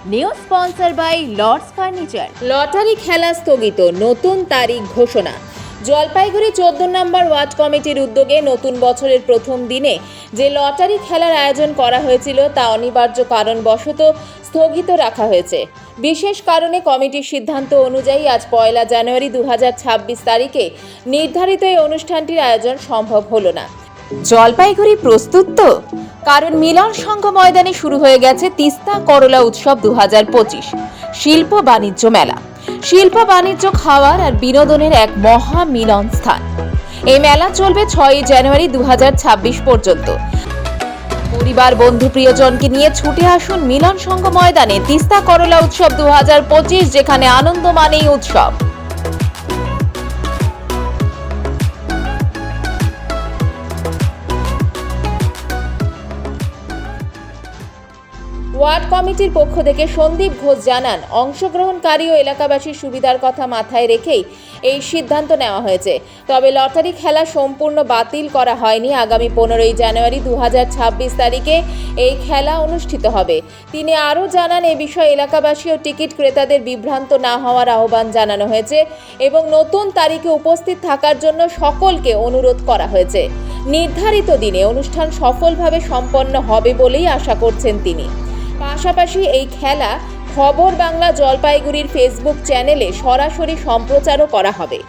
New sponsor by Lords furniture. Lottery খেলা স্থগিত, নতুন তারিখ ঘোষণা। জলপাইগুড়ি 14 নম্বর ওয়ার্ড কমিটির উদ্যোগে নতুন বছরের প্রথম দিনে যে লটারি খেলার আয়োজন করা হয়েছিল তা অনিবার্য কারণবশত স্থগিত রাখা হয়েছে। বিশেষ কারণে কমিটির সিদ্ধান্ত অনুযায়ী আজ 1 জানুয়ারি 2026 তারিখে নির্ধারিত এই অনুষ্ঠানটির আয়োজন সম্ভব হলো না। জলপাইগুড়ি প্রস্তুত তো? কারণ মিলন সংঘ ময়দানে শুরু হয়ে গেছে তিস্তা করলা উৎসব 2025 শিল্প বাণিজ্য মেলা। শিল্প বাণিজ্য, খাওয়ার আর বিনোদনের এক মহা মিলন স্থান। এই মেলা চলবে 6 জানুয়ারি 2026 পর্যন্ত। পরিবার, বন্ধু, প্রিয়জনকে নিয়ে ছুটে আসুন মিলন সংঘ ময়দানে তিস্তা করলা উৎসব 2025, যেখানে আনন্দ মানেই উৎসব। ওয়ার্ড কমিটির পক্ষ থেকে সন্দীপ ঘোষ জানান, অংশগ্রহণকারী ও এলাকাবাসীর সুবিধার কথা মাথায় রেখেই এই সিদ্ধান্ত নেওয়া হয়েছে। তবে লটারি খেলা সম্পূর্ণ বাতিল করা হয়নি। আগামী 15 জানুয়ারি 2026 তারিখে এই খেলা অনুষ্ঠিত হবে। তিনি আরও জানান, এ বিষয়ে এলাকাবাসী ও টিকিট ক্রেতাদের বিভ্রান্ত না হওয়ার আহ্বান জানানো হয়েছে এবং নতুন তারিখে উপস্থিত থাকার জন্য সকলকে অনুরোধ করা হয়েছে। নির্ধারিত দিনে অনুষ্ঠান সফলভাবে সম্পন্ন হবে বলেই আশা করছেন তিনি। পাশাপাশি এই খেলা খবর বাংলা জলপাইগুড়ির ফেসবুক চ্যানেলে সরাসরি সম্প্রচারও করা হবে।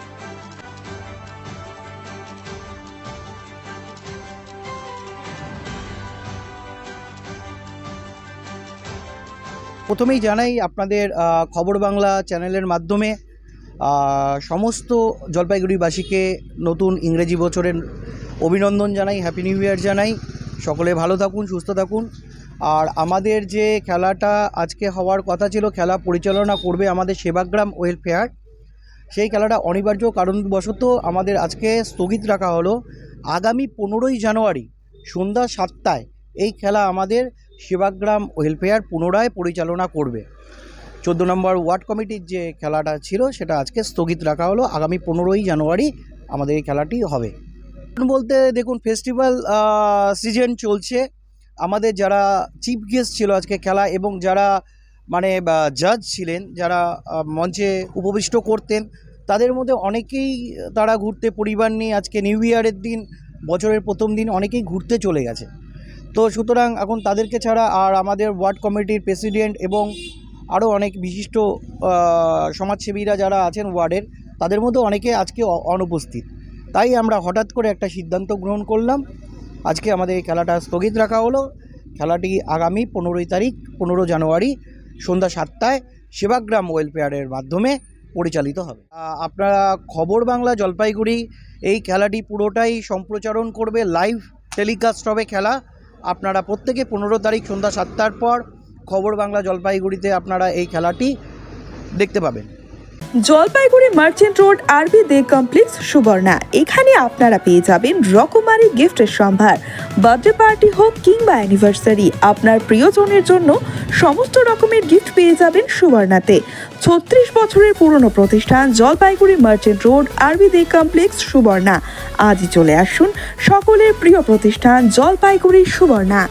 প্রথমেই জানাই আপনাদের খবর বাংলা চ্যানেলের মাধ্যমে সমস্ত জলপাইগুড়িবাসীকে নতুন ইংরেজি বছরের অভিনন্দন জানাই, হ্যাপি নিউ ইয়ার জানাই। সকলে ভালো থাকুন, সুস্থ থাকুন। আর আমাদের যে খেলাটা আজকে হওয়ার কথা ছিল, খেলা পরিচালনা করবে আমাদের সেবাগ্রাম ওয়েলফেয়ার, সেই খেলাটা অনিবার্য কারণবশত আমাদের আজকে স্থগিত রাখা হলো। আগামী 15 জানুয়ারি সন্ধ্যা 7টায় এই খেলা আমাদের সেবাগ্রাম ওয়েলফেয়ার পুনরায় পরিচালনা করবে। 14 নম্বর ওয়ার্ড কমিটির যে খেলাটা ছিল সেটা আজকে স্থগিত রাখা হলো। আগামী 15 জানুয়ারি আমাদের এই খেলাটি হবে। বলতে দেখুন, ফেস্টিভ্যাল সিজন চলছে। আমাদের যারা চিফ গেস্ট ছিল আজকে খেলা এবং যারা জাজ ছিলেন, যারা মঞ্চে উপবিষ্ট করতেন, তাদের মধ্যে অনেকেই তারা ঘুরতে পরিবার নিয়ে আজকে নিউ ইয়ারের দিন, বছরের প্রথম দিন অনেকেই ঘুরতে চলে গেছে। তো সুতরাং এখন তাদেরকে ছাড়া আর আমাদের ওয়ার্ড কমিটির প্রেসিডেন্ট এবং আরও অনেক বিশিষ্ট সমাজসেবীরা যারা আছেন ওয়ার্ডের, তাদের মধ্যে অনেকে আজকে অনুপস্থিত। তাই আমরা হঠাৎ করে একটা সিদ্ধান্ত গ্রহণ করলাম, আজকে আমাদের এই খেলাটা স্থগিত রাখা হলো। খেলাটি আগামী 15 জানুয়ারি সন্ধ্যা 7টায় সেবাগ্রাম ওয়েলফেয়ারের মাধ্যমে পরিচালিত হবে। আপনারা খবর বাংলা জলপাইগুড়ি এই খেলাটি পুরোটাই সম্প্রচারণ করবে, লাইভ টেলিকাস্ট হবে খেলা। আপনারা প্রত্যেকে 15 তারিখ সন্ধ্যা 7টার পর খবর বাংলা জলপাইগুড়িতে আপনারা এই খেলাটি দেখতে পাবেন। জলপাইগুড়ি মার্চেন্ট রোড আরবি দে কমপ্লেক্স সুবর্ণা। এখানে আপনারা পেয়ে যাবেন রকমারি গিফটের সম্ভার। বার্থডে পার্টি হোক কিংবা অ্যানিভার্সারি, আপনার প্রিয়জনের জন্য সমস্ত রকমের গিফট পেয়ে যাবেন সুবর্ণাতে। 36 বছরের পুরনো প্রতিষ্ঠান জলপাইগুড়ি মার্চেন্ট রোড আরবি দে কমপ্লেক্স সুবর্ণা। আজই চলে আসুন সকলের প্রিয় প্রতিষ্ঠান জলপাইগুড়ি সুবর্ণা।